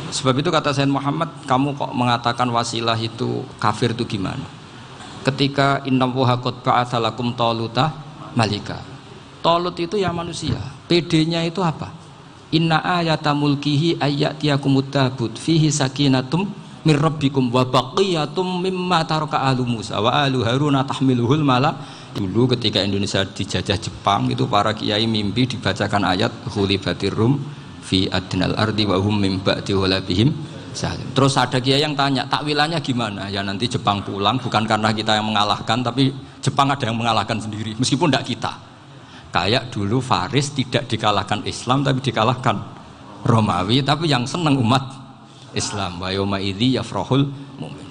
Sebab itu kata Sayyid Muhammad, kamu kok mengatakan wasilah itu kafir itu gimana? Ketika innallaha qad ba'atsa lakum taluta malika. Talut itu ya manusia. PD-nya itu apa? Inna ayata mulkihi ayyatiyakumut tabut fihi sakinatum mir rabbikum wa baqiyatum mimma taraka alu Musa wa alu Haruna tahmiluhul mala. Dulu ketika Indonesia dijajah Jepang itu para kiai mimpi dibacakan ayat ghulibatir rum fi adnal ardi wa hum mim ba'di ghalabihim. Terus ada kiai yang tanya, takwilannya gimana? Ya nanti Jepang pulang bukan karena kita yang mengalahkan, tapi Jepang ada yang mengalahkan sendiri meskipun tidak kita. Kayak dulu Faris tidak dikalahkan Islam tapi dikalahkan Romawi, tapi yang senang umat Islam. Wa yauma idzi yafrahul mu'min.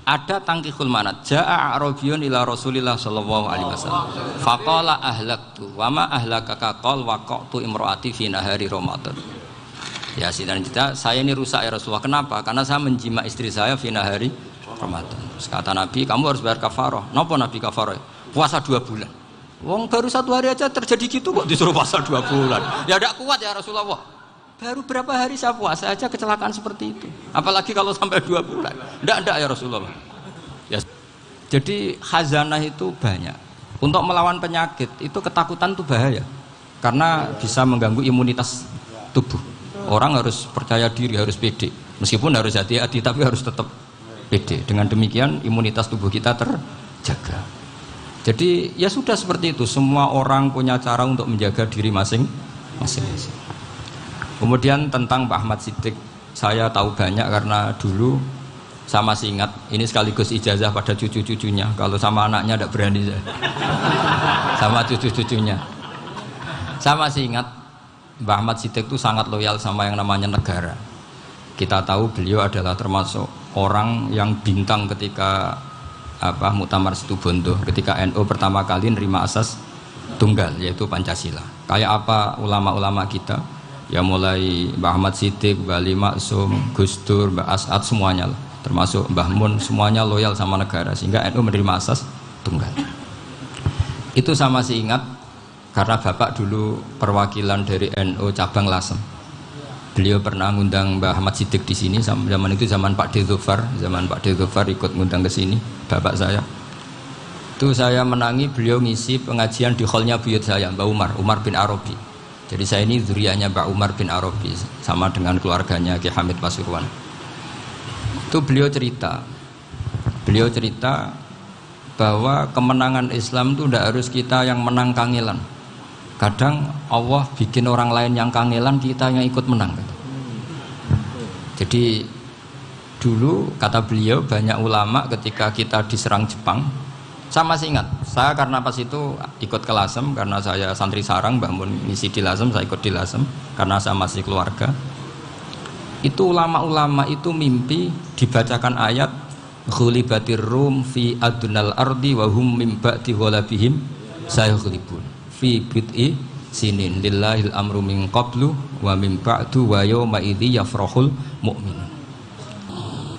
Ada tangkihul manat, jaa a'rabiyun ila Rasulillah sallallahu alaihi wasallam. Faqala ahlaktu wa ma ahlakaka qal waqtu imraati fi nahari Ramadan. Ya sidang kita, saya ini rusak ya Rasulullah. Kenapa? Karena saya menjima istri saya fi nahari Ramadan. Terus kata Nabi, kamu harus bayar kafarah. Napa Nabi kafarah? Puasa 2 bulan. Wong baru 1 hari aja terjadi gitu kok disuruh puasa 2 bulan. Ya tidak kuat ya Rasulullah. Baru berapa hari saya puasa aja kecelakaan seperti itu. Apalagi kalau sampai 2 bulan. Tidak ya Rasulullah. Ya. Jadi khazanah itu banyak. Untuk melawan penyakit itu ketakutan itu bahaya. Karena bisa mengganggu imunitas tubuh. Orang harus percaya diri, harus pede. Meskipun harus hati-hati tapi harus tetap pede. Dengan demikian imunitas tubuh kita terjaga. Jadi ya sudah seperti itu. Semua orang punya cara untuk menjaga diri masing-masing. Kemudian tentang Pak Ahmad Siddiq, saya tahu banyak karena dulu saya masih ingat, ini sekaligus ijazah pada cucu-cucunya. Kalau sama anaknya tidak berani saya. Sama cucu-cucunya. Saya masih ingat Pak Ahmad Siddiq itu sangat loyal sama yang namanya negara. Kita tahu beliau adalah termasuk orang yang bintang ketika Muktamar Situbondo, ketika NU pertama kali nerima asas tunggal yaitu Pancasila. Kayak apa ulama-ulama kita? Ya mulai Mbah Ahmad Siddiq, Mbah Ali Maksum, Gus Dur, Mbah As'ad semuanya lah, termasuk Mbah Mun semuanya loyal sama negara sehingga NU menerima asas tunggal. Itu saya masih ingat karena Bapak dulu perwakilan dari NU cabang Lasem. Beliau pernah ngundang Mbah Ahmad Siddiq di sini zaman itu zaman Pak Dzufar ikut ngundang ke sini Bapak saya. Itu saya menangi beliau ngisi pengajian di hallnya buyut saya Mbah Umar bin Arabi. Jadi saya ini zuriyahnya Mbak Umar bin Arabi sama dengan keluarganya Ki Hamid Pasuruan. Itu beliau cerita bahwa kemenangan Islam itu tidak harus kita yang menang kangelan. Kadang Allah bikin orang lain yang kangelan, kita yang ikut menang. Jadi dulu kata beliau banyak ulama ketika kita diserang Jepang. Saya masih ingat, saya karena pas itu ikut ke Lasem, karena saya santri sarang, Mbah Mun ngisi di Lasem, saya ikut di Lasem, karena saya masih keluarga. Itu ulama-ulama itu mimpi dibacakan ayat ghulibatir rum fi adnal ardi wa hum mim ba'di ghalabihim sayaghlibun fi bid'i sinin lillahil amru min qablu wa min ba'du wa yawma idzi yafrahul mu'minun.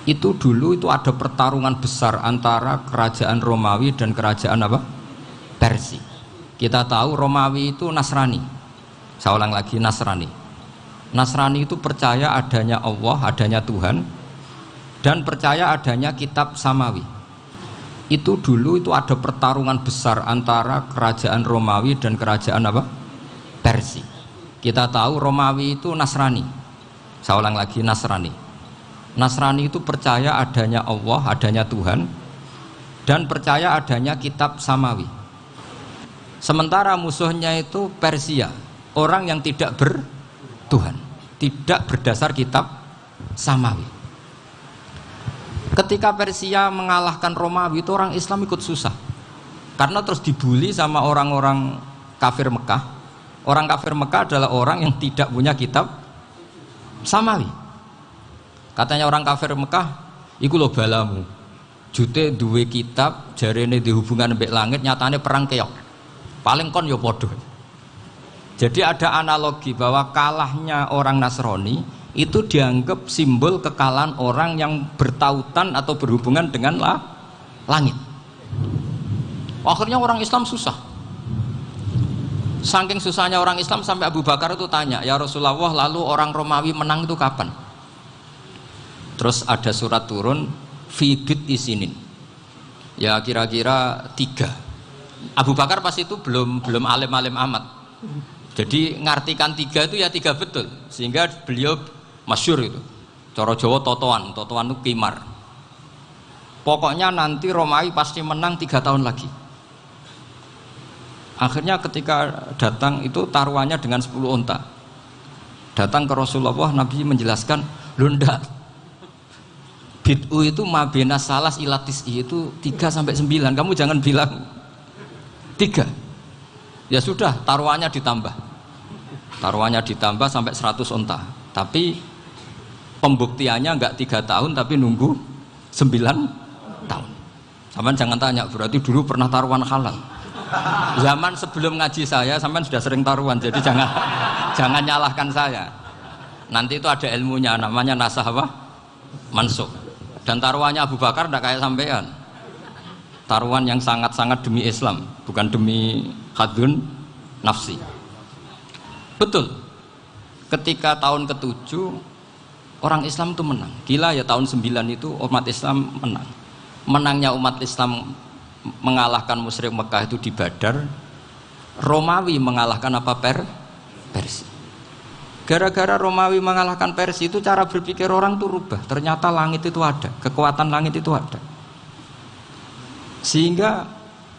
Itu dulu itu ada pertarungan besar antara kerajaan Romawi dan kerajaan Persia. Kita tahu Romawi itu Nasrani. Saya ulang lagi, Nasrani. Nasrani itu percaya adanya Allah, adanya Tuhan, dan percaya adanya kitab samawi. Itu dulu itu ada pertarungan besar antara kerajaan Romawi dan kerajaan Persia. Kita tahu Romawi itu Nasrani. Saya ulang lagi, Nasrani. Nasrani itu percaya adanya Allah, adanya Tuhan, dan percaya adanya kitab samawi. Sementara musuhnya itu Persia, orang yang tidak bertuhan, tidak berdasar kitab samawi. Ketika Persia mengalahkan Romawi, itu orang Islam ikut susah, karena terus dibully sama orang-orang kafir Mekah. Orang kafir Mekah adalah orang yang tidak punya kitab samawi. Katanya orang kafir Mekah, iku lho balamu. Jute duwe kitab, jarene di hubungan mbek langit, nyatane perang keok. Paling kon yo padha. Jadi ada analogi bahwa kalahnya orang Nasrani itu dianggap simbol kekalahan orang yang bertautan atau berhubungan dengan langit. Akhirnya orang Islam susah. Saking susahnya orang Islam sampai Abu Bakar itu tanya, ya Rasulullah, lalu orang Romawi menang itu kapan? Terus ada surat turun fibit isinin. Ya kira-kira 3. Abu Bakar pas itu belum alim-alim amat. Jadi ngartikan 3 itu ya 3 betul. Sehingga beliau masyhur itu. Cara Jawa totoan itu kimar. Pokoknya nanti Romawi pasti menang 3 tahun lagi. Akhirnya ketika datang itu taruhannya dengan 10 unta. Datang ke Rasulullah, Nabi menjelaskan, "Lho ndak. Bid'u itu mabena salas ilatis itu 3 sampai 9. Kamu jangan bilang 3." Ya sudah, taruhannya ditambah. Taruhannya ditambah sampai 100 unta. Tapi pembuktiannya enggak 3 tahun tapi nunggu 9 tahun. Sampean jangan tanya, berarti dulu pernah taruhan halal. Zaman sebelum ngaji saya, sampean sudah sering taruhan, jadi jangan nyalahkan saya. Nanti itu ada ilmunya, namanya nasah apa? Mansukh. Dan taruhannya Abu Bakar tidak kayak sampean. Taruhan yang sangat-sangat demi Islam, bukan demi hadun nafsi. Betul. Ketika tahun ke-7 orang Islam itu menang. Gila ya, tahun 9 itu umat Islam menang. Menangnya umat Islam mengalahkan musyrik Mekah itu di Badar. Romawi mengalahkan apa? Persia. Gara-gara Romawi mengalahkan Persia itu cara berpikir orang tuh rubah. Ternyata langit itu ada, kekuatan langit itu ada. Sehingga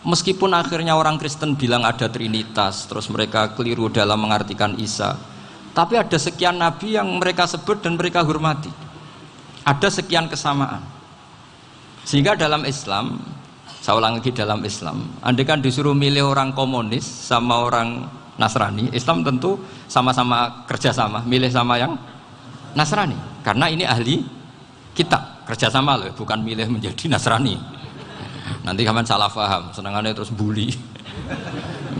meskipun akhirnya orang Kristen bilang ada Trinitas, terus mereka keliru dalam mengartikan Isa, tapi ada sekian nabi yang mereka sebut dan mereka hormati. Ada sekian kesamaan. Sehingga dalam Islam, saya ulang lagi, dalam Islam, andai kan disuruh milih orang komunis sama orang Nasrani, Islam tentu sama-sama kerjasama, milih sama yang Nasrani, karena ini ahli kitab, kerjasama loh, bukan milih menjadi Nasrani. Nanti kamu salah paham, senangannya terus bully.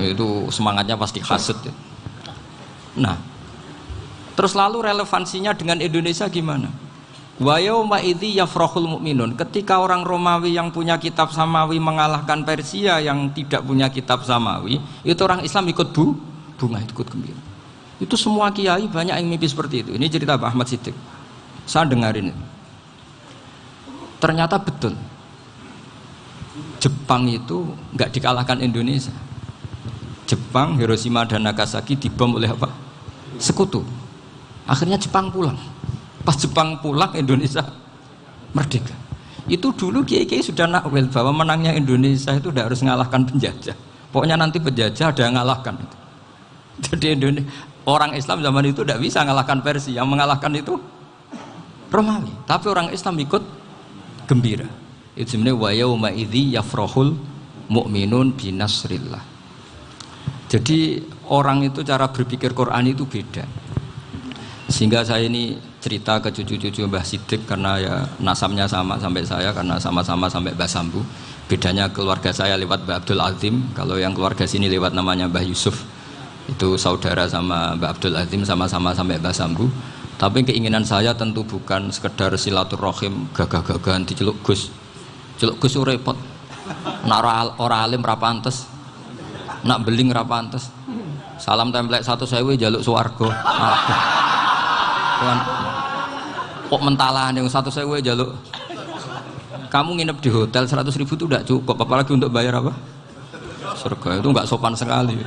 Itu semangatnya pasti hasut ya. Nah, terus lalu relevansinya dengan Indonesia gimana? Wa yauma idzi yafrahul mu'minun. Ketika orang Romawi yang punya kitab samawi mengalahkan Persia yang tidak punya kitab samawi, itu orang Islam ikut bunga, ikut gembira. Itu semua kiai banyak yang mimpi seperti itu. Ini cerita Pak Ahmad Siddiq. Saya dengarin itu. Ternyata betul. Jepang itu nggak dikalahkan Indonesia. Jepang, Hiroshima dan Nagasaki dibom oleh apa? Sekutu. Akhirnya Jepang pulang. Pas Jepang pulang, Indonesia merdeka. Itu dulu kiai-kiai sudah nakwil bahwa menangnya Indonesia itu tidak harus mengalahkan penjajah. Pokoknya nanti penjajah ada yang mengalahkan. Jadi orang Islam zaman itu tidak bisa mengalahkan Persia. Yang mengalahkan itu Romawi. Tapi orang Islam ikut gembira. Itu sebenarnya wa yauma idzi yafrahul mu'minun binasrillah. Jadi orang itu cara berpikir Quran itu beda. Sehingga saya ini cerita ke cucu-cucu Mbah Siddiq karena ya nasabnya sama sampai saya, karena sama-sama sampai Mbah Sambu. Bedanya keluarga saya lewat Mbah Abdul Azim, kalau yang keluarga sini lewat namanya Mbah Yusuf. Itu saudara sama Mbah Abdul Azim, sama-sama sampai Mbah Sambu. Tapi keinginan saya tentu bukan sekedar silaturahim gagah-gagahan diceluk Gus. Celuk Gus repot. Nak ora alim ra pantes. Nak beling ra pantes. Salam template 1.000 jaluk swarga. Kok mentalan yang 1.000 jaluk. Kamu nginep di hotel 100.000 itu tidak cukup, apalagi untuk bayar apa? Surga. Itu nggak sopan sekali.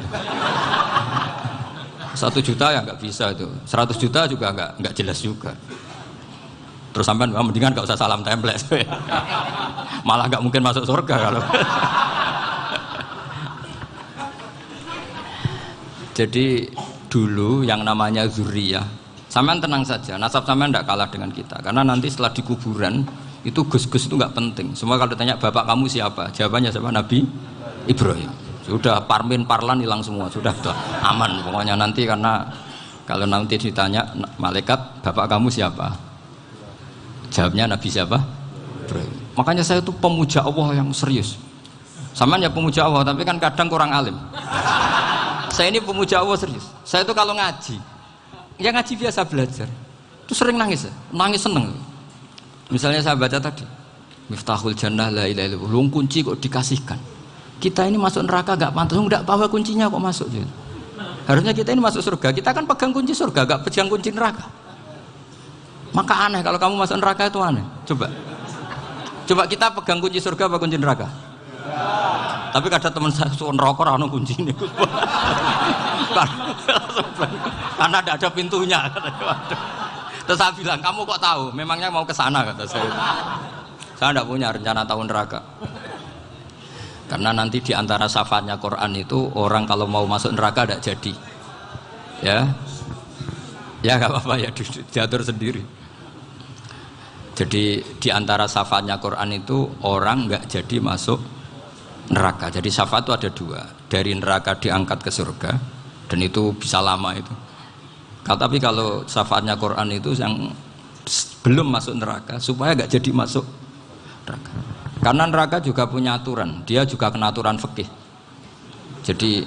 1 juta ya nggak bisa itu. 100 juta juga nggak jelas juga. Terus sampai mendingan nggak usah salam template. Malah nggak mungkin masuk surga kalau. Jadi dulu yang namanya zuriyah, sampean tenang saja, nasab sampean tidak kalah dengan kita, karena nanti setelah di kuburan itu gus-gus itu nggak penting. Semua kalau ditanya bapak kamu siapa, jawabannya siapa? Nabi Ibrahim. Sudah parmin parlan hilang semua, sudah aman pokoknya nanti. Karena kalau nanti ditanya malaikat bapak kamu siapa, jawabnya Nabi siapa? Ibrahim. Makanya saya itu pemuja Allah yang serius. Sampean ya pemuja Allah, tapi kan kadang kurang alim. Saya ini pemuja Allah serius. Saya itu kalau ngaji, ya ngaji biasa belajar, itu sering nangis seneng. Misalnya saya baca tadi, Miftahul Jannah la ilaha illallah, luang kunci kok dikasihkan. Kita ini masuk neraka gak pantas, enggak bawa kuncinya kok masuk. Harusnya kita ini masuk surga, kita kan pegang kunci surga, gak pegang kunci neraka. Maka aneh kalau kamu masuk neraka itu aneh. Coba kita pegang kunci surga apa kunci neraka? Tapi kadang teman saya suka neraka ora ono kuncine. Karena tidak ada pintunya. Terus saya bilang, kamu kok tahu? Memangnya mau ke sana, kata saya. Saya tidak punya rencana tahu neraka. Karena nanti di antara syafaatnya Quran itu orang kalau mau masuk neraka tidak jadi. Ya nggak apa-apa ya, diatur sendiri. Jadi di antara syafaatnya Quran itu orang nggak jadi masuk neraka. Jadi syafaat itu ada dua, dari neraka diangkat ke surga, dan itu bisa lama itu. Tapi kalau syafaatnya Quran itu yang belum masuk neraka supaya nggak jadi masuk neraka. Karena neraka juga punya aturan, dia juga kena aturan fikih. Jadi,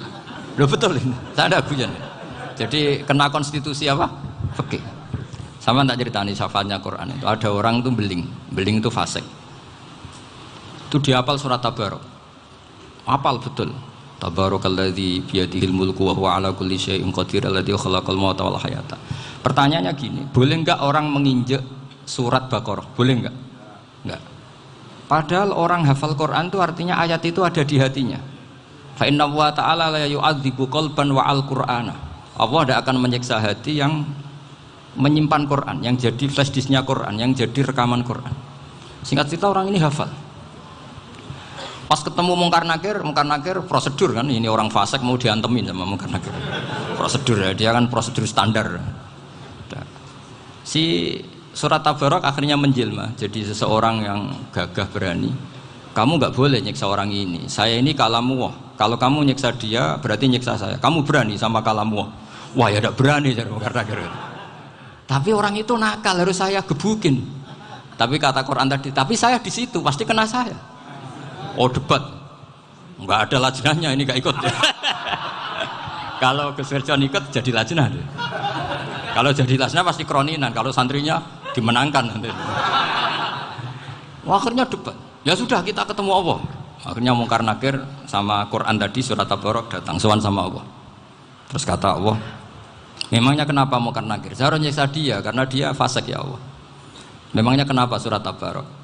betul ini, saya ada guyon. Jadi kena konstitusi apa? Fikih. Sama tak ceritani syafaatnya Quran itu. Ada orang itu beling itu fasik. Itu dihafal surat Tabarok. Hafal betul. Tabarakalladzi biyadihil mulku wa huwa ala kulli syai'in qadir alladzi khalaqal mauta wal hayata. Pertanyaannya gini, boleh enggak orang menginjek surat Baqarah? Boleh enggak? Enggak. Padahal orang hafal Quran itu artinya ayat itu ada di hatinya. Fa inna wa ta'ala la yu'adzibu qalban wa al-Qur'ana. Allah tidak akan menyiksa hati yang menyimpan Quran, yang jadi flash disknya Quran, yang jadi rekaman Quran. Singkat cerita orang ini hafal. Pas ketemu Mungkar Nakir prosedur kan, ini orang fasik mau diantemin sama Mungkar Nakir. Prosedur ya, dia kan prosedur standar. Si surat Tabarok akhirnya menjelma jadi seseorang yang gagah berani. Kamu nggak boleh nyiksa orang ini. Saya ini kalamuwah. Kalau kamu nyiksa dia berarti nyiksa saya. Kamu berani sama kalamuwah. Wah ya tidak berani jadi Mungkar Nakir. Tapi orang itu nakal, harus saya gebukin. Tapi kata Quran tadi, tapi saya di situ pasti kena saya. Oh debat, nggak ada lajnahnya, ini nggak ikut. Kalau Gus Wirjon ikut jadi lajnah. Kalau jadi lajnah pasti kroninan, kalau santrinya dimenangkan nanti. Wah, akhirnya debat. Ya sudah kita ketemu Allah. Akhirnya Mungkar Nakir sama Quran tadi surat Tabarok datang sowan sama Allah. Terus kata Allah, memangnya kenapa Mungkar Nakir? Saya harus nyiksa dia karena dia fasik ya Allah. Memangnya kenapa surat Tabarok?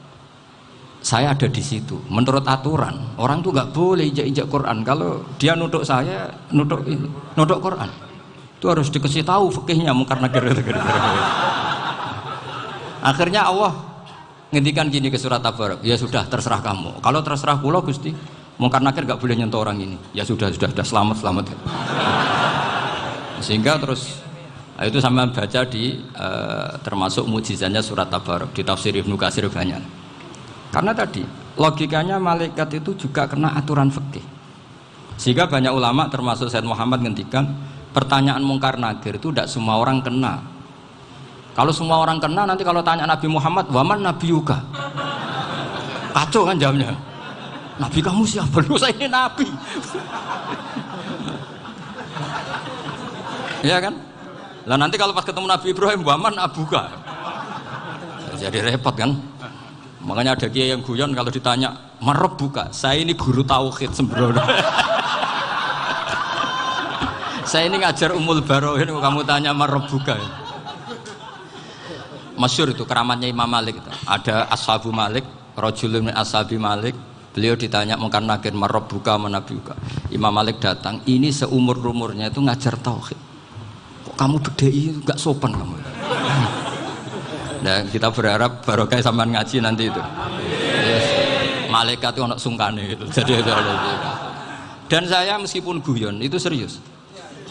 Saya ada di situ. Menurut aturan, orang tuh nggak boleh injak-injak Quran. Kalau dia nutuk saya, nutuk Quran. Itu harus dikasih tahu fikihnya Mungkar Nakir. Akhirnya Allah ngendikan gini ke surat Tabarok. Ya sudah, terserah kamu. Kalau terserah kula Gusti, Mungkar Nakir nggak boleh nyentuh orang ini. Ya sudah selamat. Sehingga terus itu sama baca di termasuk mujizatnya surat Tabarok di tafsir Ibnu Katsir banyak. Karena tadi logikanya malaikat itu juga kena aturan fikih. Sehingga banyak ulama termasuk Said Muhammad ngendikan pertanyaan Mungkar Nakir itu tidak semua orang kena. Kalau semua orang kena nanti kalau tanya Nabi Muhammad, waman nabiyuka? Kacau kan jawabnya. Nabi kamu siapa? Lu saya ini nabi. Ya kan? Lah nanti kalau pas ketemu Nabi Ibrahim, waman abuka? Jadi repot kan? Makanya ada kiai yang guyon kalau ditanya merebuka, saya ini guru tauhid sembrono. Saya ini ngajar Ummul Barohin, kamu tanya merebuka. Masyhur itu keramatnya Imam Malik itu. Ada Ashabu Malik, rajulun min ashabi Malik. Beliau ditanya Mungkar Nakir merebuka menabiuka. Imam Malik datang, ini seumur-umurnya itu ngajar tauhid. Kok kamu bedai enggak sopan kamu? Nah, kita berharap barokah sampean ngaji nanti itu. Yes. Malaikat itu anak sungkane gitu. Jadi dan saya meskipun guyon itu serius.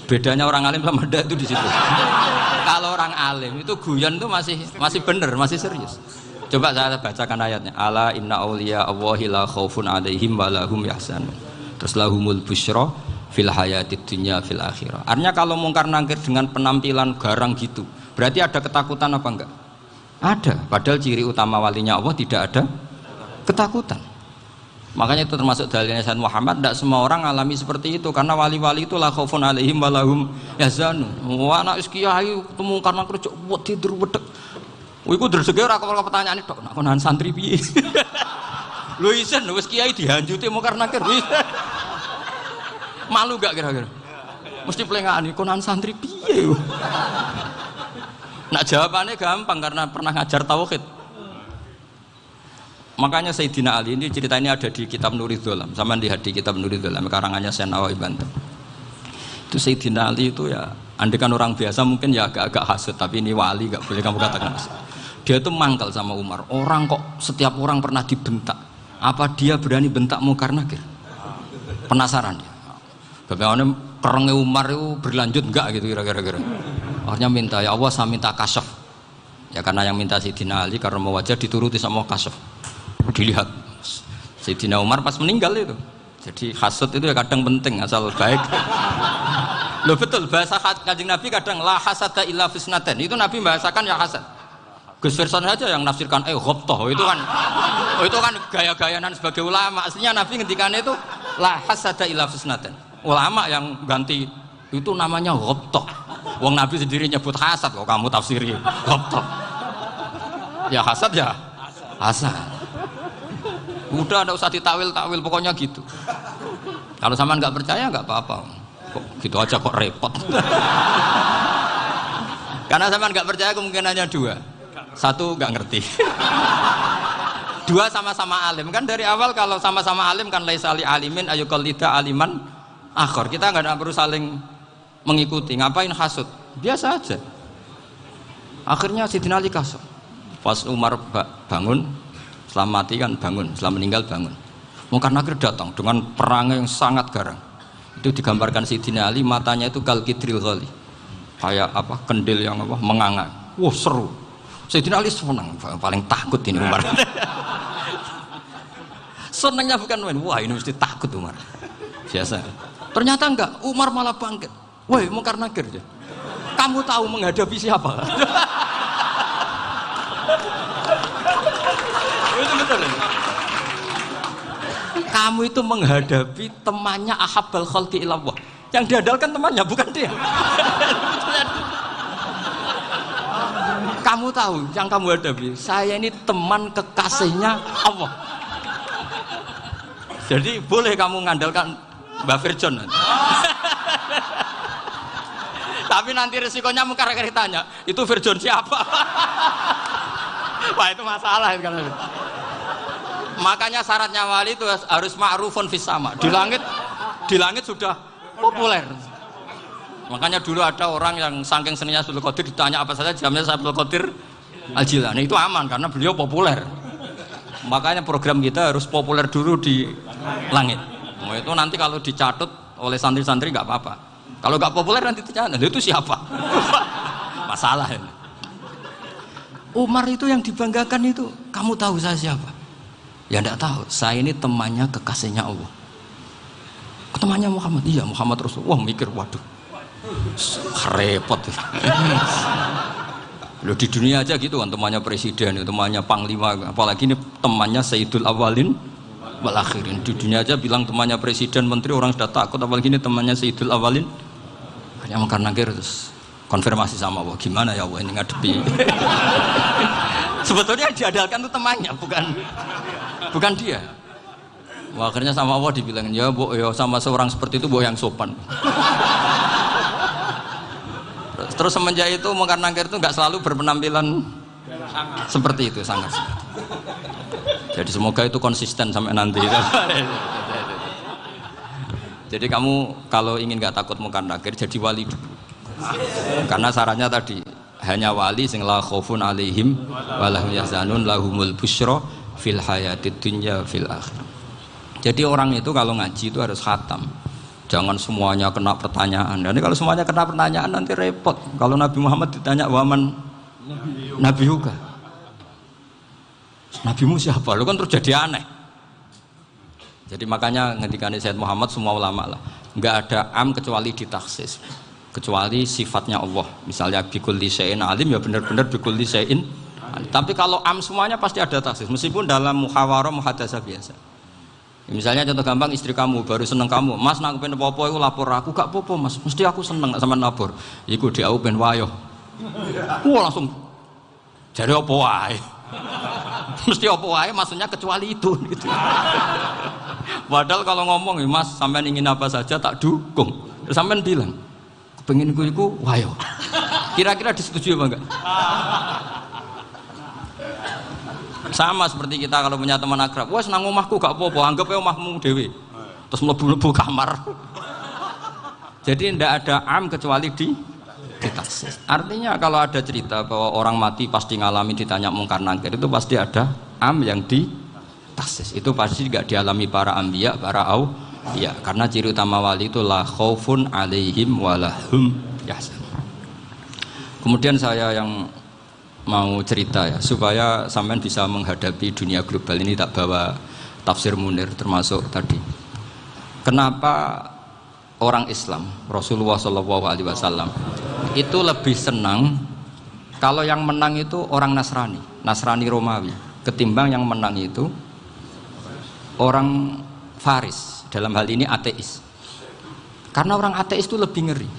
Bedanya orang alim sama ndak itu di situ. Kalau orang alim itu guyon itu masih bener, masih serius. Coba saya bacakan ayatnya. Ala inna auliya Allahi la khaufun alaihim wa lahum yahzanun. Terus lahumul busyra fil hayatid dunya fil akhirah. Artinya kalau Mungkar Nakir dengan penampilan garang gitu, berarti ada ketakutan apa enggak? Ada, padahal ciri utama walinya Allah tidak ada ketakutan. Makanya itu termasuk dalilnya Sayyid Muhammad, tidak semua orang alami seperti itu karena wali-wali itu la khaufun alaihim wa lahum yahzanun. Wah anak kiai ketemu karena kerja tidur wedek. Iku dreseke ora kok pertanyaan tok, nak konan santri piye? Lho isen wis kiai dihanjuti Mungkar Nakir. Malu gak kira-kira? Mesti pelengane konan santri piye? Nak jawabannya gampang karena pernah ngajar tauhid. Makanya Sayyidina Ali ini cerita ini ada di kitab Nurul Dzolam, sama di kitab Nurul Dzolam karangannya Syekh Nawawi Banten. Itu Sayyidina Ali itu ya, andai kan orang biasa mungkin ya agak-agak hasut, tapi ini wali gak boleh kamu katakan hasut. Dia itu mangkal sama Umar. Orang kok setiap orang pernah dibentak. Apa dia berani bentak Munkar Nakir? Penasaran dia. Bagaimana kerengnya Umar itu berlanjut enggak gitu kira-kira. Akhirnya minta, ya Allah saya minta kasyaf. Ya karena yang minta Sayyidina Ali karena mau wajah dituruti sama kasyaf. Dilihat Sayyidina Umar pas meninggal itu. Jadi hasud itu ya kadang penting asal baik. Loh betul bahasa Kanjeng Nabi kadang la hasada illa fisnaten. Itu Nabi bahasakan ya hasad. Gus Verson saja yang nafsirkan ghobtoh itu kan gaya-gayanan sebagai ulama. Aslinya Nabi ngendikannya itu la hasada illa fisnaten. Ulama yang ganti itu namanya ghobtoh. Wong Nabi sendiri nyebut hasad kok kamu tafsiri ghobtoh. Ya hasad ya hasad. Udah ada usah ditawil-tawil pokoknya gitu. Kalau sampean nggak percaya nggak apa-apa. Kok gitu aja kok repot. Karena sampean nggak percaya kemungkinannya dua. Satu nggak ngerti. Dua sama-sama alim kan dari awal kalau sama-sama alim kan laisa li alimin ayuqallida aliman akhir. Kita nggak perlu saling mengikuti. Ngapain hasud? Biasa aja. Akhirnya Sayyidina Ali kasut. Pas Umar bangun, setelah mati kan bangun, setelah meninggal bangun. Munkar Nakir datang dengan perang yang sangat garang. Itu digambarkan Sayyidina Ali matanya itu kal kidril ghali. Kayak apa? Kendil yang apa? Menganga. Wah, seru. Sayyidina Ali senang, paling takut ini Umar. Senangnya bukan main, wah ini mesti takut Umar. Biasa. Ternyata enggak, Umar malah bangkit. Woi, Munkar Nakir ya. Kamu tahu menghadapi siapa? Itu betul ya? Kamu itu menghadapi temannya ahabbal khalqi ilallah. Yang diandalkan temannya bukan dia. Kamu tahu yang kamu hadapi, saya ini teman kekasihnya Allah. Jadi boleh kamu mengandalkan Mbak Virjon. Tapi nanti resikonya Munkar Nakir tanya, itu Virjon siapa? Wah itu masalah kan. Makanya syaratnya wali itu harus ma'rufun fis sama. Di langit sudah populer. Makanya dulu ada orang yang saking seninya Abdul Qadir ditanya apa saja jamnya Abdul Qadir Al-Jilani itu aman karena beliau populer. Makanya program kita harus populer dulu di langit. Nah, itu nanti kalau dicatut oleh santri-santri nggak apa-apa. Kalau nggak populer nanti dicatat, itu siapa? Masalah ini. Umar itu yang dibanggakan itu, kamu tahu saya siapa? Ya enggak tahu, saya ini temannya kekasihnya Allah. Temannya Muhammad, iya Muhammad Rasulullah. Wah mikir, waduh, repot. Loh di dunia aja gitu kan, temannya presiden, temannya panglima, apalagi ini temannya Sayyidul Awalin wal Akhirin. Di dunia aja bilang temannya presiden, menteri, orang sudah takut, apalagi ini temannya Sayyidul Awalin. Hanya Munkar Nakir terus konfirmasi sama Allah, gimana ya Allah ini ngadepi. Sebetulnya diandalkan itu temannya, bukan dia. Wah, akhirnya sama Allah dibilang, ya bu, ya sama seorang seperti itu bu yang sopan. Terus semenjak itu Munkar Nakir itu nggak selalu berpenampilan seperti itu, sangat. Jadi semoga itu konsisten sampai nanti. Jadi kamu kalau ingin nggak takut Munkar Nakir, jadi wali dulu. Karena syaratnya tadi hanya wali sing la khaufun alaihim walahum yahzanun lahumul busyra fil hayatid dunya fil akhirah. Jadi orang itu kalau ngaji itu harus khatam. Jangan semuanya kena pertanyaan. Dan kalau semuanya kena pertanyaan nanti repot. Kalau Nabi Muhammad ditanya waman Nabi juga. Nabimu siapa? Lu kan terus jadi aneh. Jadi makanya ngendikane Sayyid Muhammad semua ulama lah, nggak ada am kecuali ditaksis, kecuali sifatnya Allah. Misalnya bikulli syai'in alim ya benar-benar bikulli syai'in. Tapi kalau am semuanya pasti ada taksis, meskipun dalam muhawarah muhadasah biasa. Misalnya contoh gampang, istri kamu baru seneng kamu, mas nak pengen popo itu lapor aku, gak popo mas, mesti aku seneng sama lapor. Iku dia aku pengen wayo. Wah langsung jadi opo wae. Mesti opo wae, maksudnya kecuali itu. Gitu. Padahal kalau ngomong, mas sampean ingin apa saja tak dukung. Sampean bilang, pengen iku wayo. Kira-kira disetujui apa enggak? Sama seperti kita kalau punya teman akrab, wes nang omahku gak apa-apa, anggap ya omahmu dewe. Terus mlebu-mlebu kamar. Jadi tidak ada am kecuali di taksis. Artinya kalau ada cerita bahwa orang mati pasti ngalami ditanya mungkar nangkir, itu pasti ada am yang di taksis. Itu pasti tidak dialami para anbiya, para auliya. Karena ciri utama wali itu la khaufun alaihim walahum yahzanun. Kemudian saya yang mau cerita ya, supaya sampean bisa menghadapi dunia global ini, tak bawa tafsir Munir termasuk tadi. Kenapa orang Islam, Rasulullah SAW itu lebih senang kalau yang menang itu orang Nasrani Romawi, ketimbang yang menang itu orang Faris, dalam hal ini ateis. Karena orang ateis itu lebih ngeri.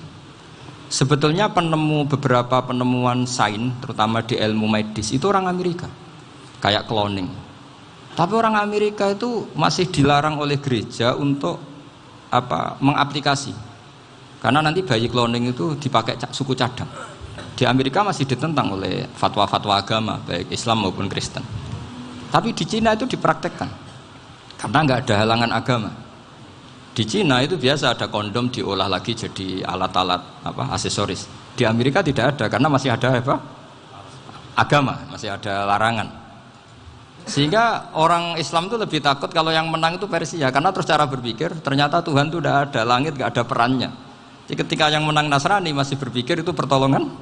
Sebetulnya beberapa penemuan sains, terutama di ilmu medis, itu orang Amerika, kayak cloning. Tapi orang Amerika itu masih dilarang oleh gereja untuk mengaplikasi. Karena nanti bayi cloning itu dipakai suku cadang. Di Amerika masih ditentang oleh fatwa-fatwa agama, baik Islam maupun Kristen. Tapi di Cina itu dipraktekkan, karena nggak ada halangan agama. Di Cina itu biasa ada kondom diolah lagi jadi alat-alat aksesoris. Di Amerika tidak ada karena masih ada agama, masih ada larangan. Sehingga orang Islam itu lebih takut kalau yang menang itu Persia, karena terus cara berpikir ternyata Tuhan itu tidak ada, langit nggak ada perannya. Jadi ketika yang menang Nasrani masih berpikir itu pertolongan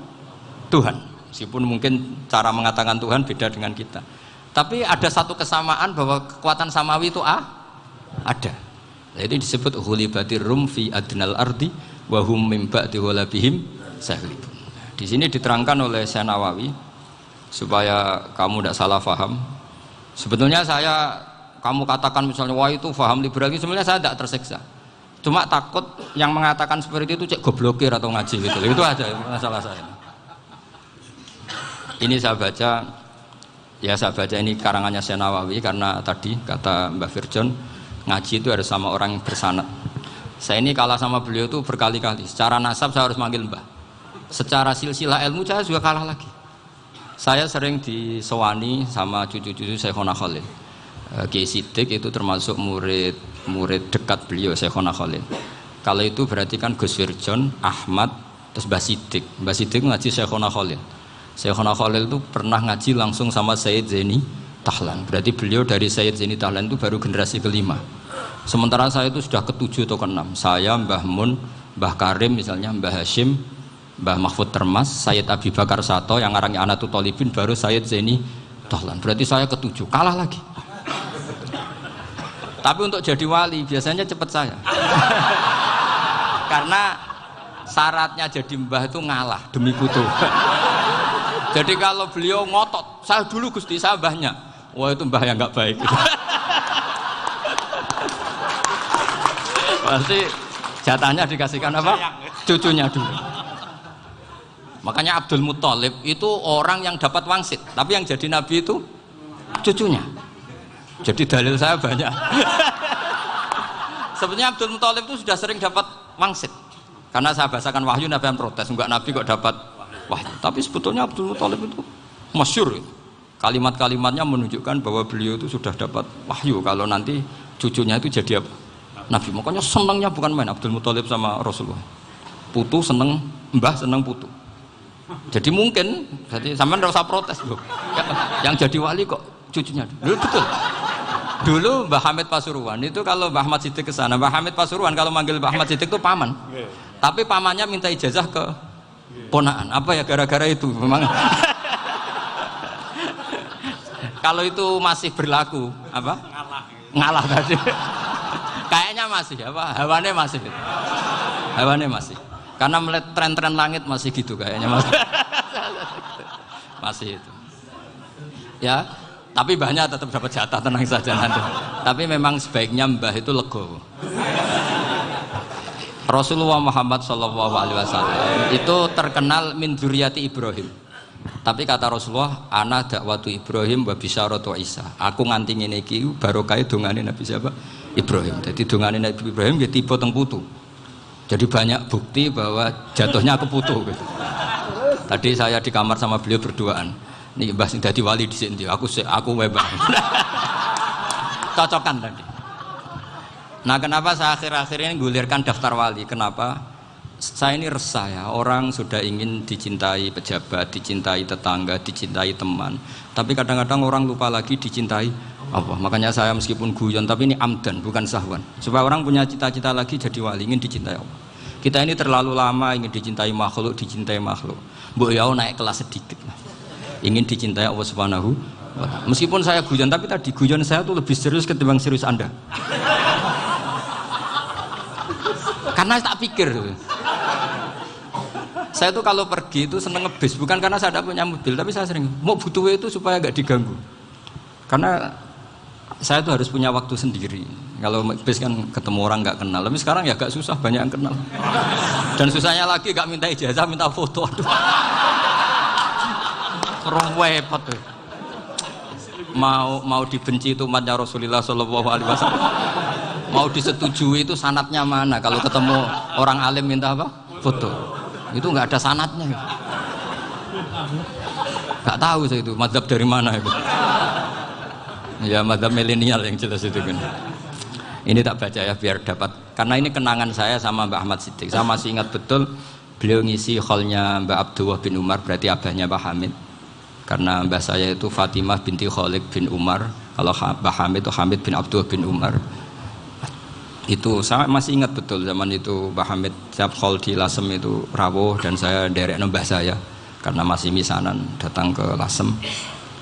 Tuhan, meskipun mungkin cara mengatakan Tuhan beda dengan kita. Tapi ada satu kesamaan bahwa kekuatan samawi itu ada. Itu disebut ghulibatir rum fi adnal ardi wa hum min ba'di ghalabihim sahlibun. Di sini diterangkan oleh Syekh Nawawi supaya kamu tidak salah paham. Sebetulnya kamu katakan misalnya wah itu paham liberal, sebenarnya saya tidak tersiksa. Cuma takut yang mengatakan seperti itu cek goblokir atau ngaji gitu. Itu aja masalah saya. Ini saya baca ini karangannya Syekh Nawawi karena tadi kata Mbah Firjon ngaji itu harus sama orang yang bersanad. Saya ini kalah sama beliau itu berkali-kali. Secara nasab saya harus manggil Mbah. Secara silsilah ilmu saya juga kalah lagi. Saya sering disewani sama cucu-cucu Syekhona Khalil. Kiai Siddiq itu termasuk murid dekat beliau Syekhona Khalil. Kalau itu berarti kan Gus Firjon, Ahmad, terus Mbah Siddiq. Mbah Siddiq ngaji Syekhona Khalil. Syekhona Khalil itu pernah ngaji langsung sama Sayyid Zaini Tahlan. Berarti beliau dari Sayyid Zaini Tahlan itu baru generasi kelima. Sementara saya itu sudah ke-7 atau ke-6. Saya, Mbah Mun, Mbah Karim misalnya, Mbah Hashim, Mbah Mahfud Termas, Sayyid Abi Bakar Sato yang ngarangnya Anatul Thalibin, baru Sayyid Zaini Tahlan. Berarti saya ke-7, kalah lagi. Tapi untuk jadi wali biasanya cepat saya. Karena syaratnya jadi mbah itu ngalah demi putu. Jadi kalau beliau ngotot, saya dulu Gusti, saya mbahnya. Wah itu mbah yang nggak baik. Pasti jatahnya dikasihkan apa? Cucunya dulu. Makanya Abdul Muthalib itu orang yang dapat wangsit, tapi yang jadi nabi itu cucunya. Jadi dalil saya banyak. Sebenarnya Abdul Muthalib itu sudah sering dapat wangsit. Karena saya bahasakan wahyu, nabi yang protes, enggak nabi kok dapat wahyu. Tapi sebetulnya Abdul Muthalib itu masyhur. Kalimat-kalimatnya menunjukkan bahwa beliau itu sudah dapat wahyu kalau nanti cucunya itu jadi apa? Nabi. Makanya senangnya bukan main Abdul Muthalib sama Rasulullah. Putu seneng, mbah seneng putu. Jadi mungkin, jadi sampean enggak usah protes loh. Yang jadi wali kok cucunya. Dulu betul. Dulu Mbah Hamid Pasuruan itu kalau Mbah Ahmad Siddiq ke sana, Mbah Hamid Pasuruan kalau manggil Mbah Ahmad Siddiq itu paman. Tapi pamannya minta ijazah ke ponakan. Apa ya gara-gara itu memang. Kalau itu masih berlaku, apa? Ngalah tadi. Kayaknya masih, apa? Hawane masih. Hawane masih. Karena melihat tren-tren langit masih gitu kayaknya masih. Masih itu. Ya, tapi mbahnya tetap dapat jatah, tenang saja nanti. Tapi memang sebaiknya mbah itu legowo. Rasulullah Muhammad SAW itu terkenal min dzurriyyati Ibrahim. Tapi kata Rasulullah, ana dakwatu Ibrahim wa bisyaratu Isa. Aku nganti ngene iki barokah dongane Nabi siapa? Ibrahim. Jadi dongane Nabi Ibrahim nggih tiba teng putu. Jadi banyak bukti bahwa jatuhnya ke putu gitu. Tadi saya di kamar sama beliau berduaan. Nih Mbah sing dadi wali di sini. Aku webang. Cocokan tadi. Nah, kenapa saya akhir-akhir ini gulirkan daftar wali? Kenapa? Saya ini resah ya, orang sudah ingin dicintai pejabat, dicintai tetangga, dicintai teman. Tapi kadang-kadang orang lupa lagi dicintai Allah. Makanya saya meskipun guyon, tapi ini amdan, bukan sahwan. Supaya orang punya cita-cita lagi jadi wali, ingin dicintai Allah. Kita ini terlalu lama ingin dicintai makhluk. Mbok ya naik kelas sedikit lah. Ingin dicintai Allah Subhanahu wa Ta'ala. Meskipun saya guyon, tapi tadi guyon saya tuh lebih serius ketimbang serius Anda. Karena tak pikir. Saya tuh kalau pergi itu seneng ngebis, bukan karena saya tidak punya mobil, tapi saya sering mau butuh itu supaya gak diganggu. Karena saya tuh harus punya waktu sendiri. Kalau bis kan ketemu orang nggak kenal, tapi sekarang ya agak susah, banyak yang kenal. Dan susahnya lagi gak minta ijazah, minta foto. Aduh, repot tuh. Mau dibenci itu umatnya Rasulullah Shallallahu Alaihi Wasallam. Mau disetujui itu sanatnya mana? Kalau ketemu orang alim minta apa? Foto. Itu nggak ada sanatnya. Nggak tahu saya itu mazhab dari mana itu. Ya mazhab milenial yang jelas itu kan. Ini tak baca ya biar dapat, karena ini kenangan saya sama Mbak Ahmad Siddiq. Saya masih ingat betul beliau ngisi hallnya Mbak Abdullah bin Umar, berarti abahnya Mbak Hamid. Karena mbah saya itu Fatimah binti Khalid bin Umar, kalau Mbak Hamid itu Hamid bin Abdullah bin Umar. Itu saya masih ingat betul zaman itu Mbak Hamid tiap hall di Lasem itu rawuh dan saya derek mbah saya karena masih misanan datang ke Lasem.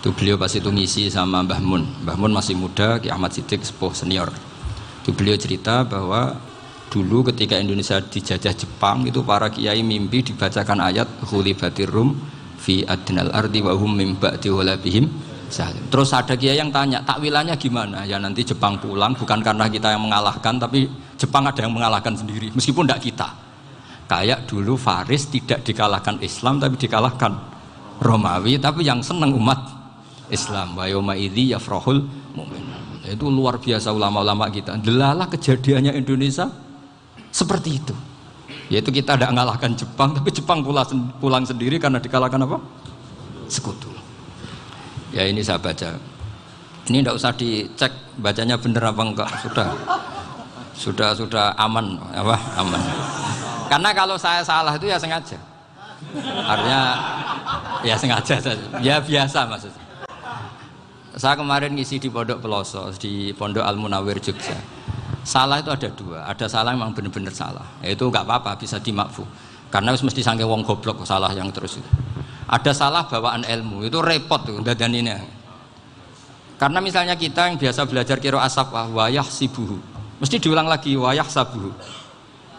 Itu beliau pas itu ngisi sama Mbah Mun. Mbah Mun masih muda, Ki Ahmad Siddiq sepuh senior. Itu beliau cerita bahwa dulu ketika Indonesia dijajah Jepang itu para kiai mimpi dibacakan ayat Ghulibatir Rum fi adnal ardi wa hum min ba'di ghalabihim salim. Terus ada kiai yang tanya, takwilannya gimana? Ya nanti Jepang pulang bukan karena kita yang mengalahkan, tapi Jepang ada yang mengalahkan sendiri meskipun tidak kita. Kayak dulu Faris tidak dikalahkan Islam tapi dikalahkan Romawi, tapi yang senang umat Islam. Wa yauma idzi yafrahul mu'min. Itu luar biasa ulama-ulama kita. Delalah kejadiannya Indonesia seperti itu. Yaitu kita tidak mengalahkan Jepang, tapi Jepang pulang sendiri karena dikalahkan apa? Sekutu. Ya ini saya baca. Ini tidak usah dicek bacanya benar apa enggak. Sudah aman apa? Aman. Karena kalau saya salah itu ya sengaja. Artinya ya sengaja saja. Ya biasa maksudnya. Saya kemarin ngisi di Pondok Peloso, di Pondok Al Munawir Jogja. Salah itu ada dua, ada salah yang memang benar-benar salah. Itu nggak apa-apa, bisa dimakfu. Karena mesti sangke wong goblok salah yang terus itu. Ada salah bawaan ilmu, itu repot tuh dadaninnya. Karena misalnya kita yang biasa belajar qiraah safah wayah sibuhu, mesti diulang lagi wayah sabuhu.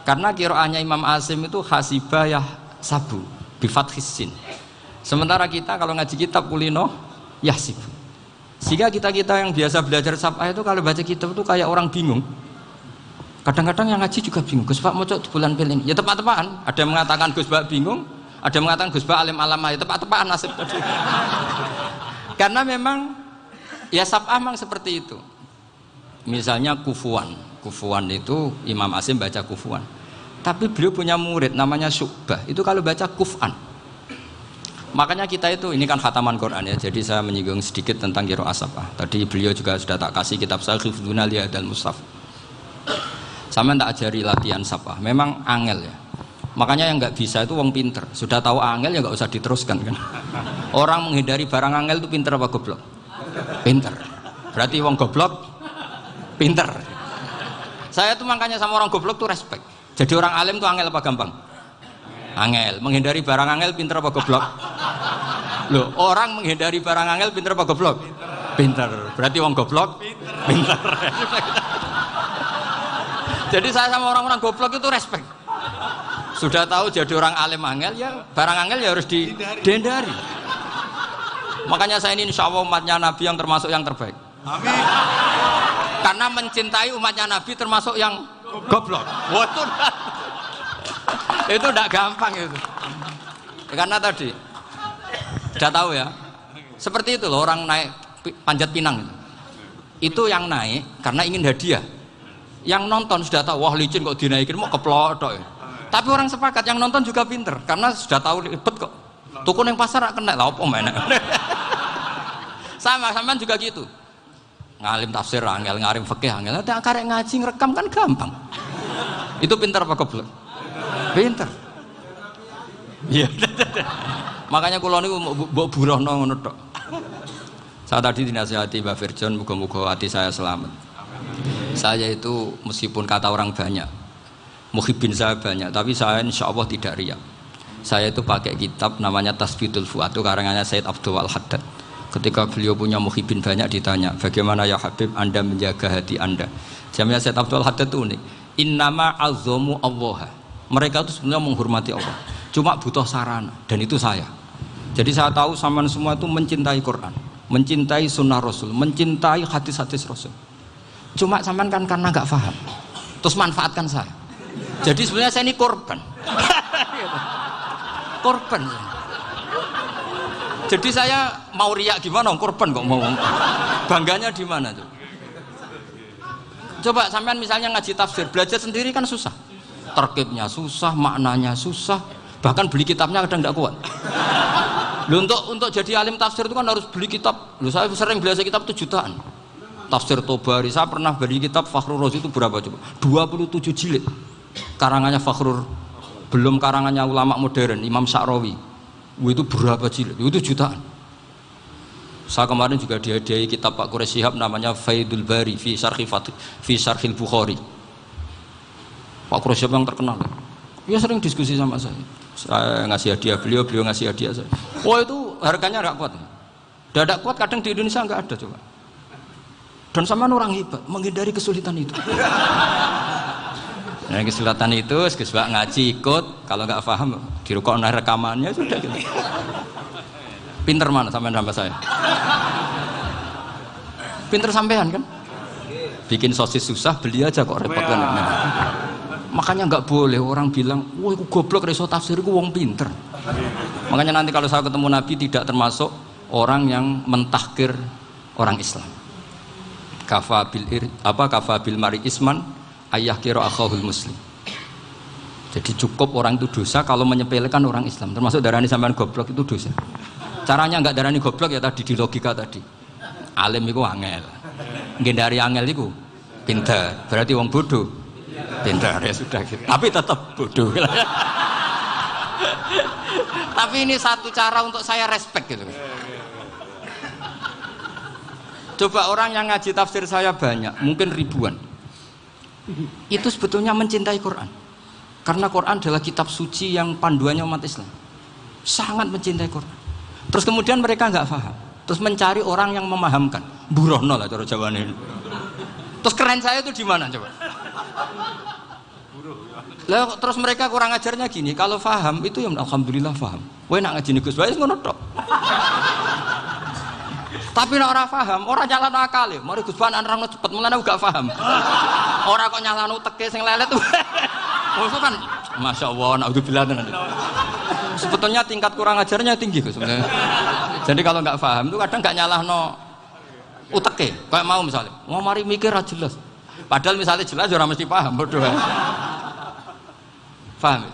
Karena qiraahnya Imam Asim itu hasibah yah sabu bi fathis sin. Sementara kita kalau ngaji kitab kulino yahsib. Sehingga kita yang biasa belajar safah itu kalau baca kitab itu kayak orang bingung. Kadang-kadang yang ngaji juga bingung. Gus Pak mau di bulan pilih. Ya tepat-tepatan. Ada yang mengatakan Gus Pak bingung, ada yang mengatakan Gus Pak alim alamah. Ya tepat-tepatan nasib tadi. Karena memang ya safah memang seperti itu. Misalnya kufuan. Kufuan itu Imam Asim baca kufuan. Tapi beliau punya murid namanya Syu'bah. Itu kalau baca kuf'an. Makanya kita itu, ini kan khataman Quran ya, jadi saya menyinggung sedikit tentang qiraah safah. Tadi beliau juga sudah tak kasih kitab saya Hifdzuna Liyadal Mushaf. Sama tak ajari latihan safah, memang angel ya. Makanya yang nggak bisa itu wong pinter, sudah tahu angel ya nggak usah diteruskan kan. Orang menghindari barang angel itu pinter apa goblok? Pinter. Berarti wong goblok pinter. Saya tuh makanya sama orang goblok tuh respect. Jadi orang alim tuh angel apa gampang? Angel. Menghindari barang angel pinter apa goblok? Loh, orang menghindari barang angel pinter apa goblok? Pinter. Berarti wong goblok pinter. Jadi saya sama orang-orang goblok itu respect. Sudah tahu jadi orang alim angel ya barang angel ya harus dihindari. Makanya saya ini insya Allah umatnya Nabi yang termasuk yang terbaik. Amin. Karena mencintai umatnya Nabi termasuk yang goblok. Waduh. Itu tidak gampang itu. Karena tadi sudah tahu ya. Seperti itu loh orang naik Panjat Pinang itu yang naik karena ingin hadiah. Yang nonton sudah tahu wah licin kok dinaikin mau keplodok ya. Tapi orang sepakat yang nonton juga pinter karena sudah tahu ribet kok Tuku neng pasar rak kena lah apa mana. Sama sampean juga gitu. Ngalim tafsir angel, ngalim fikih angel. Nek karek ngaji ngerekam kan gampang. Itu pintar apa goblok? Pintar. Iya. Makanya kula niku mbok burohno ngono tok. Saya tadi dinasihati Mbak Firjon, muga-muga hati saya selamat. Saya itu meskipun kata orang banyak, muhibbin saya banyak, tapi saya insya Allah tidak riya. Saya itu pakai kitab namanya Tasbitul Fuad, itu karangannya Said Abdul Al-Haddad. Ketika beliau punya muhibbin banyak ditanya, bagaimana ya Habib Anda menjaga hati Anda? Jamnya Said Abdul Al-Haddad itu unik. Innama azzamu Allah. Mereka itu sebenarnya menghormati Allah, cuma butuh sarana, dan itu saya. Jadi saya tahu sampean semua itu mencintai Quran, mencintai sunnah Rasul, mencintai hadis-hadis Rasul. Cuma sampean kan karena nggak paham, terus manfaatkan saya. Jadi sebenarnya saya ini korban. Korban. Jadi saya mau riak gimana? Korban kok mau. Bangganya di mana tuh? Coba sampean misalnya ngaji tafsir, belajar sendiri kan susah. Terkibnya susah, maknanya susah. Bahkan beli kitabnya kadang nggak kuat. Loh, untuk jadi alim tafsir itu kan harus beli kitab. Loh, saya sering belajar kitab itu jutaan. Tafsir Tobari, saya pernah beli kitab Fakhrur Razi itu berapa coba? 27 jilid. Karangannya Fakhrur, belum karangannya ulama modern, Imam Sya'rawi. Itu berapa jilid? Itu jutaan. Saya kemarin juga dihadiahi kitab Pak Quraish Shihab namanya Faidul Bari fi Syarhil Bukhari. Pak Quraish Shihab yang terkenal. Dia sering diskusi sama saya. Saya ngasih hadiah beliau ngasih hadiah saya. Oh itu harganya nggak kuat. Dadak kuat kadang di Indonesia nggak ada coba. Dan sama orang hebat menghindari kesulitan itu. Nah, kesulitan itu sebab ngaji ikut, kalau nggak paham dirukokno rekamannya sudah gitu. Pinter mana sampean sama saya? Pinter sampean kan? Bikin sosis susah, beli aja kok repot kan. Nah, makanya nggak boleh orang bilang, wah aku goblok reso tafsir, aku wong pinter. Makanya nanti kalau saya ketemu Nabi tidak termasuk orang yang mentahkir orang Islam. Kafabil mari isman ayah kira akhahul muslim. Jadi cukup orang itu dosa kalau menyepelekan orang Islam, termasuk darani sampean goblok itu dosa. Caranya nggak darani goblok ya tadi di logika tadi. Alim itu angel, ngendari angel itu pinter, berarti wong bodoh pinter ya sudah gitu. Tapi tetap bodoh. Tapi ini satu cara untuk saya respect gitu. Coba orang yang ngaji tafsir saya banyak, mungkin ribuan. Itu sebetulnya mencintai Quran. Karena Quran adalah kitab suci yang panduannya umat Islam. Sangat mencintai Quran. Terus kemudian mereka nggak paham. Terus mencari orang yang memahamkan. Burohno lah cara jawabannya. Terus keren saya itu di mana coba? Lah terus mereka kurang ajarnya gini, kalau paham itu ya alhamdulillah paham. Kowe nak ngaji Gus wae ngono tok. Tapi nek ora paham, ora nyalano akale. Mari Gus Ban nerangno cepet, mulane gak paham. Ora kok nyalano teke sing lelet. Maksud kan masyaallah naudzubillah tenan. Sebetulnya tingkat kurang ajarnya tinggi Gus sebenarnya. Jadi kalau nggak paham itu kadang nggak nyalahno uteke. Kayak mau misalnya, mau mari mikir ra jelas. Padahal misalnya jelas ora mesti paham, bodoh. Paham?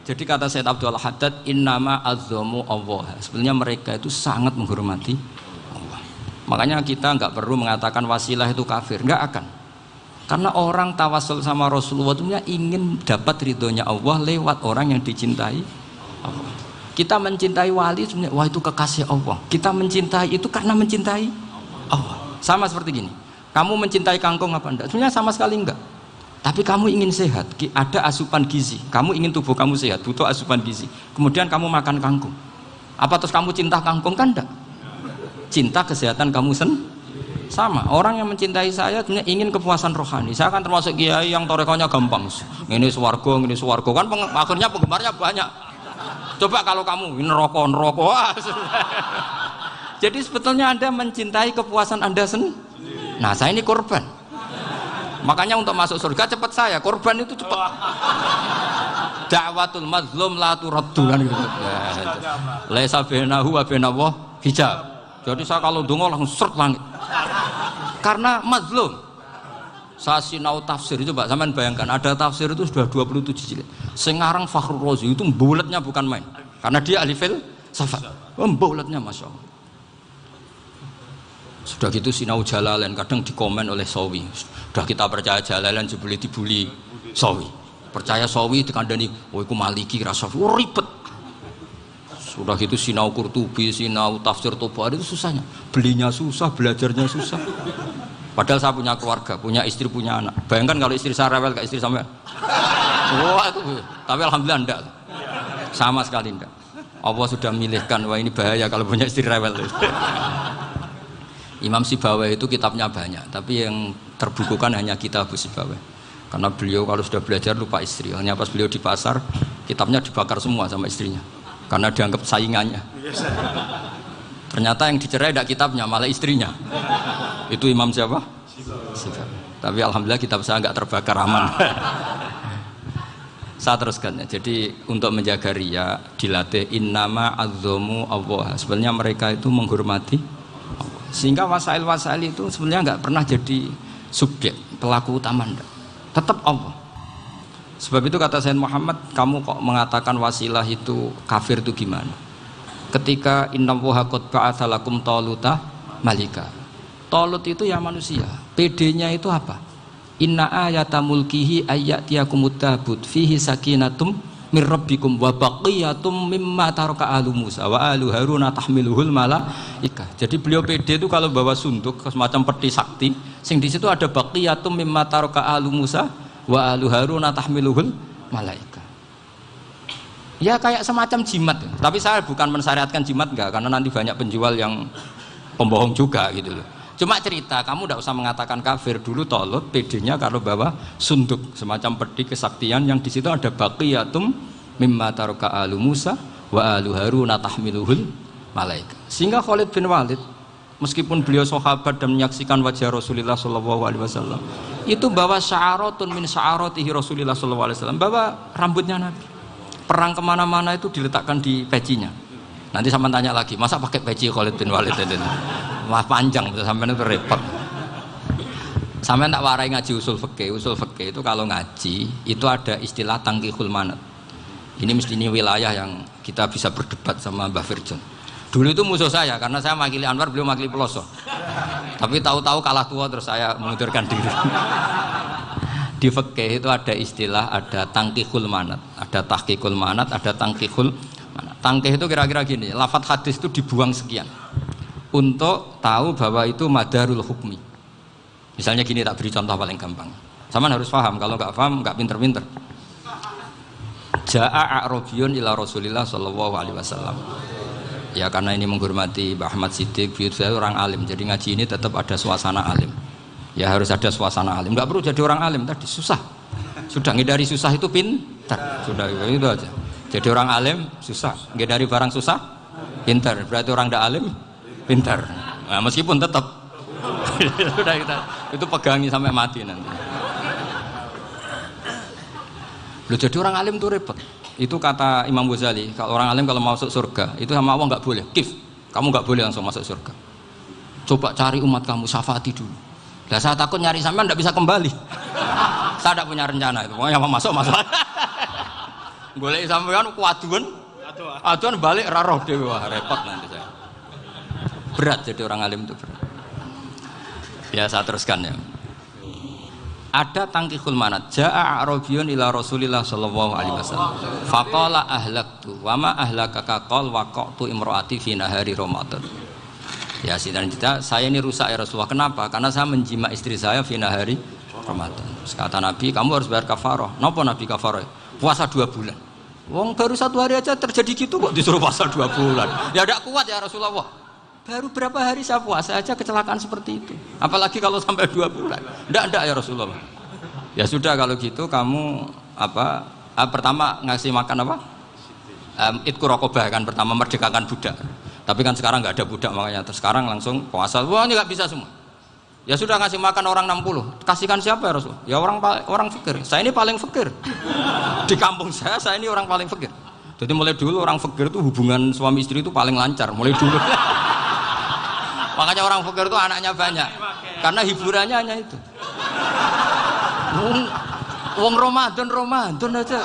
Jadi kata Said Abdul Haddad, innama azzamu Allah. Sebenarnya mereka itu sangat menghormati Allah. Makanya kita nggak perlu mengatakan wasilah itu kafir, nggak akan. Karena orang tawasul sama Rasulullah itu ingin dapat ridhonya Allah lewat orang yang dicintai Allah. Kita mencintai wali sebenarnya, wah itu kekasih Allah. Kita mencintai itu karena mencintai Allah. Sama seperti gini, kamu mencintai kangkung apa enggak? Sebenarnya sama sekali enggak. Tapi kamu ingin sehat, ada asupan gizi. Kamu ingin tubuh kamu sehat, butuh asupan gizi. Kemudian kamu makan kangkung. Apa terus kamu cinta kangkung? Kan enggak. Cinta kesehatan kamu sama. Orang yang mencintai saya sebenarnya ingin kepuasan rohani. Saya kan termasuk kiai yang torekonya gampang. Ini swarga, kan akhirnya penggemarnya banyak. Coba kalau kamu neraka. Wah. Jadi sebetulnya Anda mencintai kepuasan Anda sendiri. Nah, saya ini korban. Makanya untuk masuk surga cepat saya, korban itu cepat. Da'watul mazlum la turaddu kan gitu. Laisa bainahu wa bainallah hijab. Jadi saya kalau dongo langsung seret langit. Karena mazlum. Saya sinau tafsir itu Pak, sampean bayangkan ada tafsir itu sudah 27 jilid. Sing ngarang Fakhrur Razi itu buletnya bukan main. karena dia ahli filsafat. Bulatnya masya Allah. Sudah gitu sinau Jalalain kadang dikomen oleh Sawi. Sudah kita percaya Jalalain jebule dibuli Sawi. Percaya Sawi dikandani, oh iku Maliki rasa ribet. Sudah gitu sinau Qurtubi, sinau tafsir Tobari itu susahnya. Belinya susah, belajarnya susah. Padahal saya punya keluarga, punya istri, punya anak. Bayangkan kalau istri saya rewel kayak istri sampai. Wah itu. Tapi alhamdulillah enggak. Sama sekali enggak. Allah sudah milihkan, wah ini bahaya kalau punya istri rewel. Imam Sibawai itu kitabnya banyak, tapi yang terbukukan hanya kitab Sibawai. Karena beliau kalau sudah belajar lupa istri. Hanya pas beliau di pasar, kitabnya dibakar semua sama istrinya. Karena dianggap saingannya. Ternyata yang dicerai tidak kitabnya, malah istrinya. Itu Imam siapa? Sibawai. Tapi alhamdulillah kitab saya nggak terbakar, aman. Saya teruskan ya. Jadi untuk menjaga riya dilatih innama azzamu Allah. Sebenarnya mereka itu menghormati Allah. Sehingga wasail-wasail itu sebenarnya nggak pernah jadi subjek pelaku utama, enggak. Tetap Allah. Sebab itu kata Sayyid Muhammad, kamu kok mengatakan wasilah itu kafir itu gimana? Ketika innallaha qad ba'atsa lakum taluta malika. Talut itu ya manusia. PD-nya itu apa? Inna ayata mulkihi ayyatiyakumut tabut fihi sakinatum mir rabbikum wa baqiyatum mimma taraka alu Musa wa alu Haruna tahmiluhul malaika. Jadi beliau PD itu kalau bawa sunduk semacam peti sakti, sing di situ ada baqiyatum mimma taraka alu Musa wa alu Haruna tahmiluhul malaika. Ya kayak semacam jimat. Tapi saya bukan mensyariatkan jimat enggak, karena nanti banyak penjual yang pembohong juga gitu loh. Cuma cerita, kamu tidak usah mengatakan kafir. Dulu Talut PD-nya kalau bawa sunduk semacam peti kesaktian yang di situ ada baqiyatum mimma taraka alu Musa wa alu Haruna tahmiluhul malaika. Sehingga Khalid bin Walid meskipun beliau sahabat dan menyaksikan wajah Rasulullah SAW, itu bawa sya'aratun min sya'aratihi Rasulullah SAW, bawa rambutnya Nabi. Perang kemana-mana itu diletakkan di pecinya. Nanti sama tanya lagi, masa pakai peci Khalid bin Walid itu? Wah panjang, sampai itu repot. Sampai tak warai ngaji usul fikih. Usul fikih itu kalau ngaji itu ada istilah tangkihul manat. Ini mesti ini wilayah yang kita bisa berdebat sama Mbah Firjon. Dulu itu musuh saya karena saya makili Anwar, beliau makili Peloso. Tapi tahu-tahu kalah tua terus saya mengundurkan diri. Di fikih itu ada istilah, ada tangkihul manat, ada tahqiqul manat, ada tangkihul manat. Tangkih itu kira-kira gini, lafadz hadis itu dibuang sekian untuk tahu bahwa itu madarul hukmi. Misalnya gini, tak beri contoh paling gampang. Sama harus paham, kalau nggak paham nggak pinter-pinter. Ja'a a'rabiyun ila Rasulillah sallallahu alaihi wasallam. Ya karena ini menghormati Mbah Ahmad Siddiq, saya orang alim, jadi ngaji ini tetap ada suasana alim. Ya harus ada suasana alim. Nggak perlu jadi orang alim tadi, susah. Sudah ngindari susah itu pintar. Sudah itu aja. Jadi orang alim susah, ngindari barang susah pintar. Berarti orang tidak alim pintar. Nah, meskipun tetap sudah kita itu pegangi sampai mati nanti. Loh, jadi orang alim itu repot. Itu kata Imam Ghazali, kalau orang alim kalau mau masuk surga itu sama Allah nggak boleh. Kif, kamu nggak boleh langsung masuk surga. Coba cari umat kamu, syafaati dulu. Lah saya takut nyari sampean nggak bisa kembali. Saya tidak punya rencana itu. Pokoknya mau masuk. Golek sampean kuaduan. Aduan balik raroh dewe, wah repot nanti saya. Berat jadi orang alim itu berat. Ya saya teruskan ya. Ada tangkihul manat. Ja'a a'rabiyun ila Rasulillah sallallahu alaihi wasallam. Faqala ahlaktu wa ma ahlakaka qal waqa'tu imraati fi nahari Ramadan. Ya sidang kita, saya ini rusak ya Rasulullah. Kenapa? Karena saya menjima istri saya fi nahari Ramadan. Terus kata Nabi, kamu harus bayar kafarah. Napa Nabi kafarah? Puasa 2 bulan. Wong baru 1 hari aja terjadi gitu kok disuruh puasa 2 bulan. Ya tidak kuat ya Rasulullah. Baru berapa hari saya puasa aja kecelakaan seperti itu. Apalagi kalau sampai 2 bulan. Tidak ya Rasulullah. Ya sudah kalau gitu kamu pertama ngasih makan apa? Idku raqabah kan, pertama merdekakan budak. Tapi kan sekarang nggak ada budak makanya terus sekarang langsung puasa. Wah ini nggak bisa semua. Ya sudah ngasih makan orang 60. Kasihkan siapa ya Rasul? Ya orang fakir. Saya ini paling fakir. Di kampung saya ini orang paling fakir. Jadi mulai dulu orang fakir itu hubungan suami istri itu paling lancar mulai dulu. Makanya orang fakir itu anaknya banyak. Karena hiburannya hanya itu. Wong Ramadan aja.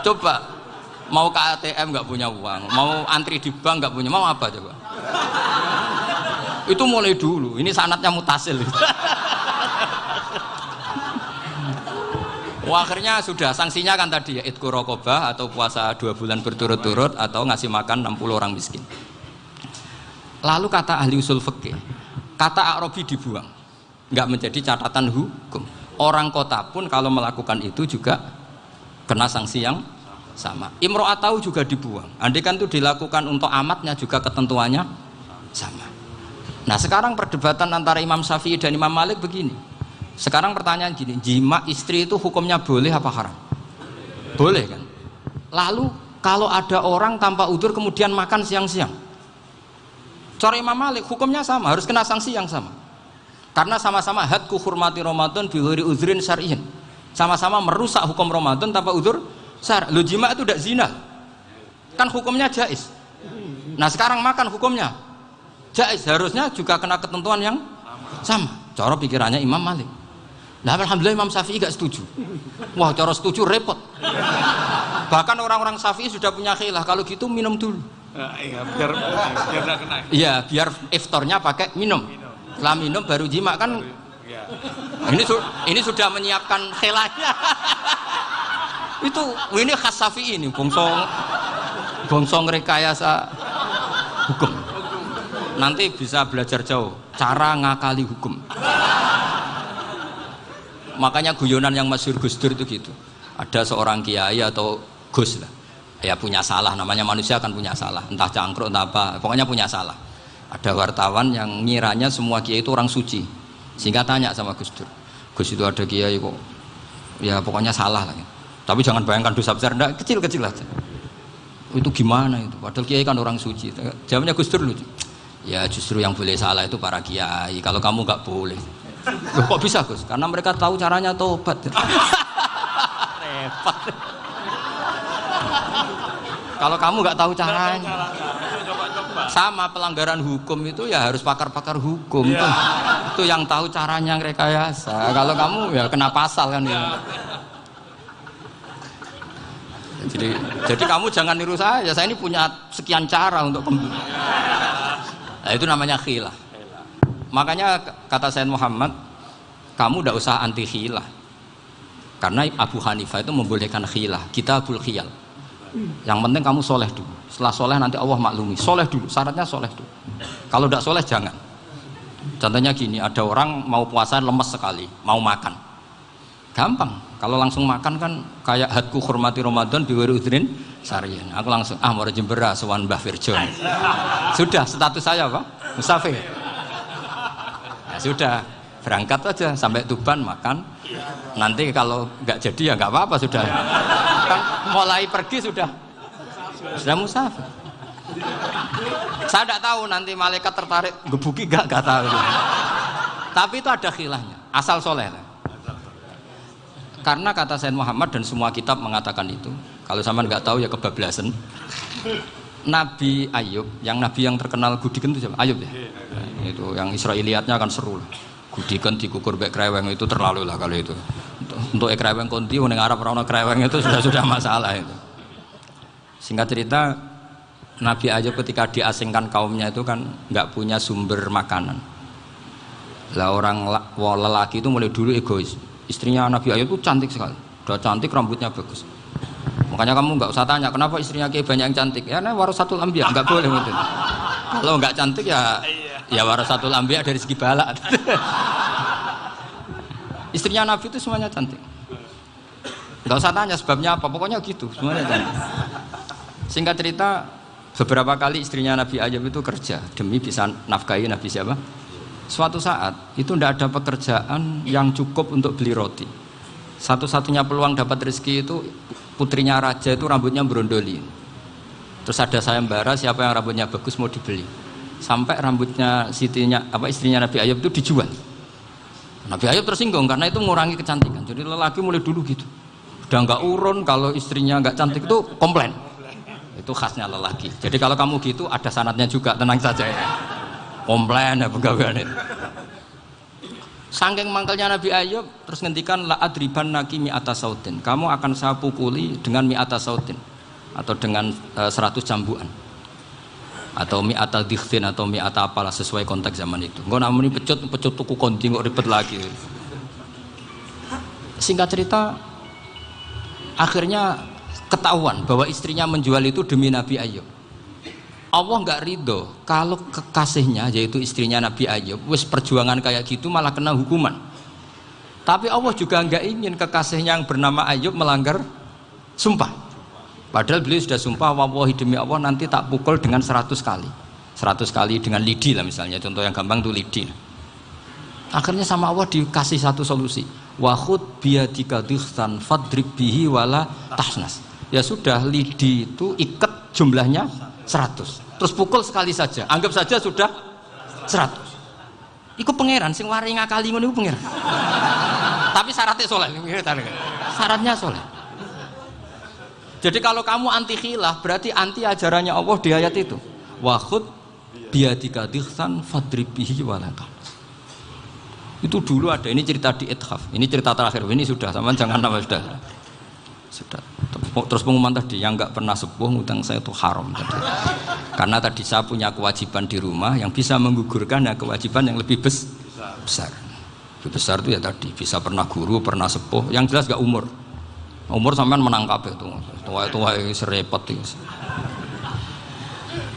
Coba Mau ke ATM nggak punya uang, mau antri di bank nggak punya, mau apa coba? Itu mulai dulu. Ini sanatnya mutasil. Wah, akhirnya sudah sanksinya kan tadi ya itqu raqabah atau puasa 2 bulan berturut-turut atau ngasih makan 60 orang miskin. Lalu kata ahli usul fikih, kata A'rabi dibuang, nggak menjadi catatan hukum. Orang kota pun kalau melakukan itu juga kena sanksi yang sama. Imro'atau juga dibuang. Andai kan itu dilakukan untuk amatnya juga ketentuannya sama. Nah sekarang perdebatan antara Imam Syafi'i dan Imam Malik begini. Sekarang pertanyaan gini, jima istri itu hukumnya boleh apa haram? Boleh kan? Lalu kalau ada orang tanpa udzur kemudian makan siang-siang, cara Imam Malik hukumnya sama, harus kena sanksi yang sama. Karena sama-sama hadku hurmati Ramadan bi ghairi uzrin syar'iyyin. Sama-sama merusak hukum Ramadan tanpa udzur syar'. Lu jima itu tidak zina. Kan hukumnya jaiz. Nah, sekarang makan hukumnya jaiz, harusnya juga kena ketentuan yang sama. Cara pikirannya Imam Malik. Nah, alhamdulillah Imam Syafi'i gak setuju. Wah, cara setuju repot. Bahkan orang-orang Syafi'i sudah punya khilaf, kalau gitu minum dulu. Iya, biar gak kena. Iya, biar iftarnya pakai minum. Setelah minum baru jima kan. Ya. Ini sudah menyiapkan khilafnya. Ini khas Syafi'i ini, bongsong rekayasa hukum. Nanti bisa belajar jauh cara ngakali hukum. Makanya guyonan yang masyhur Gus Dur itu gitu. Ada seorang kiai atau Gus lah, ya punya salah, namanya manusia kan punya salah, entah cangkruk entah apa, pokoknya punya salah. Ada wartawan yang ngiranya semua kiai itu orang suci, sehingga tanya sama Gus Dur, Gus itu ada kiai kok, ya pokoknya salah lah. Tapi jangan bayangkan dosa besar, enggak, kecil-kecil aja. Itu gimana itu? Padahal kiai kan orang suci. Jawabnya Gus Dur lucu. Ya justru yang boleh salah itu para kiai. Kalau kamu nggak boleh. Loh, kok bisa Gus? Karena mereka tahu caranya tobat. Repot. Kalau kamu nggak tahu caranya. Sama pelanggaran hukum itu ya harus pakar-pakar hukum. Itu yang tahu caranya rekayasa. Kalau kamu ya kena pasal kan ya. Jadi kamu jangan niru saya ini punya sekian cara untuk nah, itu namanya khilah. Makanya kata Sayyid Muhammad, kamu tidak usah anti khilah, karena Abu Hanifah itu membolehkan khilah, kitabul khiyal. Yang penting kamu soleh dulu, setelah soleh nanti Allah maklumi. Soleh dulu, syaratnya soleh dulu. Kalau tidak soleh jangan. Contohnya gini, ada orang mau puasa lemes sekali, mau makan, gampang. Kalau langsung makan kan kayak hadku hormati Ramadan biwiri udrin syar'iyyin. Aku langsung mau jembera sowan Mbah Firjo. Sudah status saya Pak musafir. Ya sudah, berangkat aja sampai Tuban makan. Nanti kalau nggak jadi ya nggak apa-apa sudah. Kan mulai pergi sudah musafir. Saya tidak tahu nanti malaikat tertarik gebuki nggak tahu. Tapi itu ada khilafnya, asal soleh lah. Karena kata Sayyid Muhammad dan semua kitab mengatakan itu. Kalau sama nggak tahu ya kebablasan. Nabi Ayub, yang terkenal Gudiken itu siapa? Ayub ya. Nah, itu yang Israiliyatnya akan seru lah. Gudiken dikukur bek kreweng itu terlalu lah kalau itu. Untuk kreweng konti ning Arab ora ono kreweng itu sudah masalah itu. Singkat cerita, Nabi Ayub ketika diasingkan kaumnya itu kan nggak punya sumber makanan. Lah orang lelaki itu mulai dulu egois. Istrinya Nabi Ayub itu cantik sekali, udah cantik, rambutnya bagus. Makanya kamu nggak usah tanya kenapa istrinya kayak banyak yang cantik. Ya nah warasatul anbiya, nggak boleh gitu. Kalau nggak cantik ya warasatul anbiya dari segi balak. Istrinya Nabi itu semuanya cantik. Nggak usah tanya sebabnya apa, pokoknya gitu, semuanya cantik. Singkat cerita, beberapa kali istrinya Nabi Ayub itu kerja demi bisa nafkahi Nabi siapa? Suatu saat itu tidak ada pekerjaan yang cukup untuk beli roti. Satu-satunya peluang dapat rezeki itu putrinya raja itu rambutnya berondoli. Terus ada sayembara siapa yang rambutnya bagus mau dibeli. Sampai rambutnya istrinya Nabi Ayub itu dijual. Nabi Ayub tersinggung karena itu mengurangi kecantikan. Jadi lelaki mulai dulu gitu. Udah nggak urun kalau istrinya nggak cantik itu komplain. Itu khasnya lelaki. Jadi kalau kamu gitu ada sanatnya juga, tenang saja ya. Komplain ya pegawaian itu. Saking mangkelnya Nabi Ayub terus ngendikan la adriban naki mi'ata sautin. Kamu akan saya pukuli dengan mi'ata sautin. atau dengan 100 cambukan atau mi'ata dikhtin atau mi'ata apalah sesuai konteks zaman itu. Engko namun pecut tuku konti kok ribet lagi. Singkat cerita akhirnya ketahuan bahwa istrinya menjual itu demi Nabi Ayub. Allah nggak ridho kalau kekasihnya yaitu istrinya Nabi Ayub wis perjuangan kayak gitu malah kena hukuman. Tapi Allah juga nggak ingin kekasihnya yang bernama Ayub melanggar sumpah. Padahal beliau sudah sumpah, wallahi demi Allah nanti tak pukul dengan 100 kali. 100 kali dengan lidi lah misalnya, contoh yang gampang tuh lidi. Akhirnya sama Allah dikasih satu solusi. Wa khud biyadika dikhtan fadrib bihi wala tahnas. Ya sudah, lidi itu ikat jumlahnya 100. Terus pukul sekali saja. Anggap saja sudah 100. Iku pangeran sing wari ngakali ngono iku pangeran. Tapi syaratnya soleh. Syaratnya soleh. Jadi kalau kamu anti khilaf berarti anti ajarannya Allah di ayat itu. Wa khud biyadika dikhtan fadrib bihi wala tahnas. Itu dulu ada, ini cerita di Ithaf, ini cerita terakhir, ini sudah, sama jangan nama sudah. Terus pengumuman tadi, yang nggak pernah sepuh ngutang saya itu haram tadi. Karena tadi saya punya kewajiban di rumah yang bisa menggugurkan ya kewajiban yang lebih besar. Lebih besar itu ya tadi, bisa pernah guru, pernah sepuh, yang jelas nggak umur. Umur sampean menang kabeh tuh, tua serepot itu.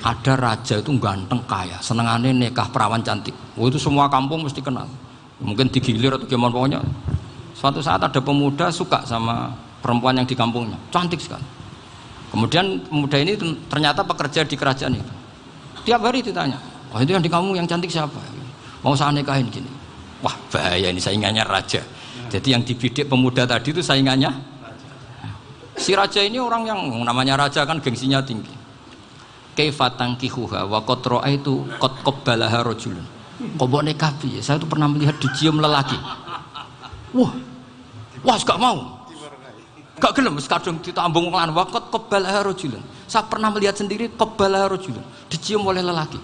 Ada raja itu ganteng kaya, senengannya nikah perawan cantik. Oh, itu semua kampung mesti kenal. Mungkin digilir atau gimana pokoknya. Suatu saat ada pemuda suka sama perempuan yang di kampungnya, cantik sekali. Kemudian pemuda ini ternyata pekerja di kerajaan itu. Tiap hari ditanya, "Oh, itu yang di kamu yang cantik siapa? Mau saya nikahin gini." Wah, bahaya ini saingannya raja. Jadi yang dibidik pemuda tadi itu saingannya. Si raja ini orang yang namanya raja kan gengsinya tinggi. Kaifatang kihuha wa qad ra'aitu qad qabbalaha rajulun. Kok mbok nikah piye? Saya itu pernah melihat dicium lelaki. Wah, gak mau. Gak gelem wis kadung ditambung lan wa qad qabbalaha rajulun. Saya pernah melihat sendiri qabbalaha rajulun, dicium oleh lelaki.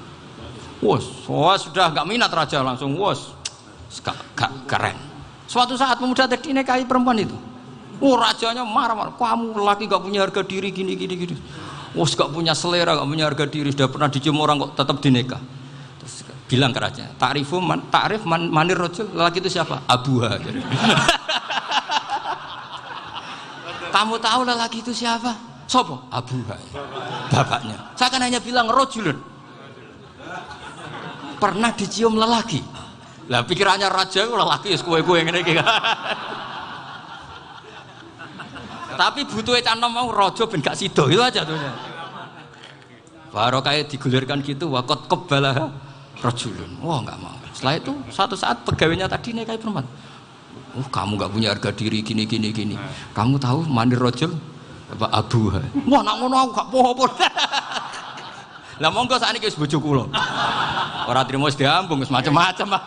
Wah, sudah gak minat raja langsung gak keren. Suatu saat pemuda tadi nikahi perempuan itu. Rajanya marah-marah, kamu lelaki gak punya harga diri gini. Gak punya selera, gak punya harga diri, sudah pernah dicium orang kok tetap dinikah. Terus bilang ke raja, ta'rif manir rajul, lelaki itu siapa? Abuha. Kamu tahu lelaki itu siapa? Sopo? Abuha. Bapaknya. Saya kan hanya bilang rajulun. Pernah dicium lelaki. Lah pikirannya raja lelaki kue-kue ngene iki. Tapi butuhnya canom mau rojo ben gak sido itu aja tuh. Baru kayak digulirkan gitu, wakot kebalah rojulun. Wah nggak mau. Setelah itu suatu saat pegawainya tadi nikahi perempuan. Kamu nggak punya harga diri gini. Kamu tahu mandir rojul? Apa abu? Wah nak ngono aku gak popo. Lah monggo sakniki wis bojo kula. Ora trimo wis diambung wis macam-macam.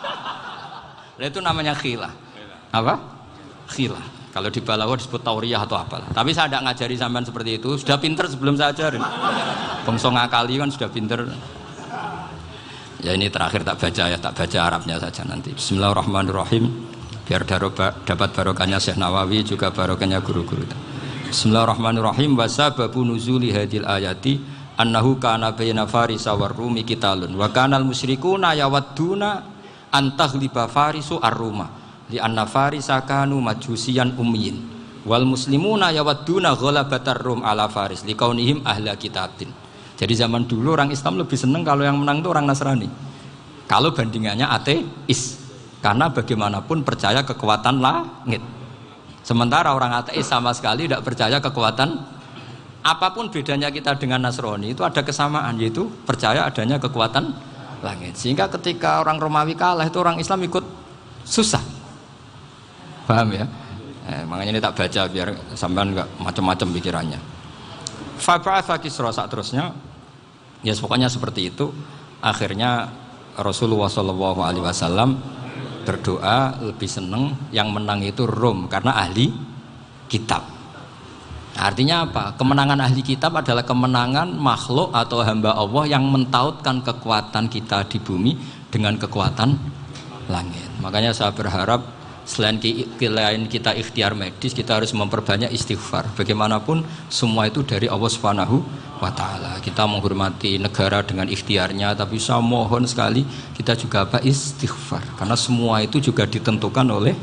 Lah itu namanya khilah. Apa? Khilah. Kalau di Balaghah disebut tauriyah atau apalah. Tapi saya tidak ngajari sampean seperti itu. Sudah pinter sebelum saya ajarin. Bangsa ngakali kan sudah pinter. Ya ini terakhir tak baca Arabnya saja nanti. Bismillahirrahmanirrahim. Biar dapat barokahnya Syekh Nawawi juga barokahnya guru-guru. Bismillahirrahmanirrahim. Wasababu nuzuli hadil ayati annahu kana baina farisa war rumi qitalun wa kanal musyrikuna yawadduna antaghliba farisu ar-ruma. Di anna farisa kanu majusiyan ummiyin wal muslimuna yawadduna ghalabatar rum ala faris liqaunihim ahla kitabin. Jadi zaman dulu orang Islam lebih senang kalau yang menang itu orang Nasrani. Kalau bandingannya ateis. Karena bagaimanapun percaya kekuatan langit. Sementara orang ateis sama sekali tidak percaya kekuatan. Apapun bedanya kita dengan Nasrani itu ada kesamaan, yaitu percaya adanya kekuatan langit. Sehingga ketika orang Romawi kalah itu orang Islam ikut susah. Paham ya? Makanya ini tak baca biar sampean enggak macam-macam pikirannya. Fab'atha Kisra saat terusnya ya pokoknya seperti itu. Akhirnya Rasulullah SAW berdoa lebih senang yang menang itu Rom karena ahli kitab. Artinya apa? Kemenangan ahli kitab adalah kemenangan makhluk atau hamba Allah yang mentautkan kekuatan kita di bumi dengan kekuatan langit. Makanya saya berharap Selain kita ikhtiar medis, kita harus memperbanyak istighfar. Bagaimanapun semua itu dari Allah Subhanahu wa taala. Kita menghormati negara dengan ikhtiarnya, tapi saya mohon sekali kita juga istighfar, karena semua itu juga ditentukan oleh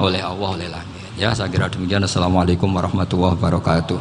Allah, oleh langit. Ya, saya kira demikian. Assalamualaikum warahmatullahi wabarakatuh.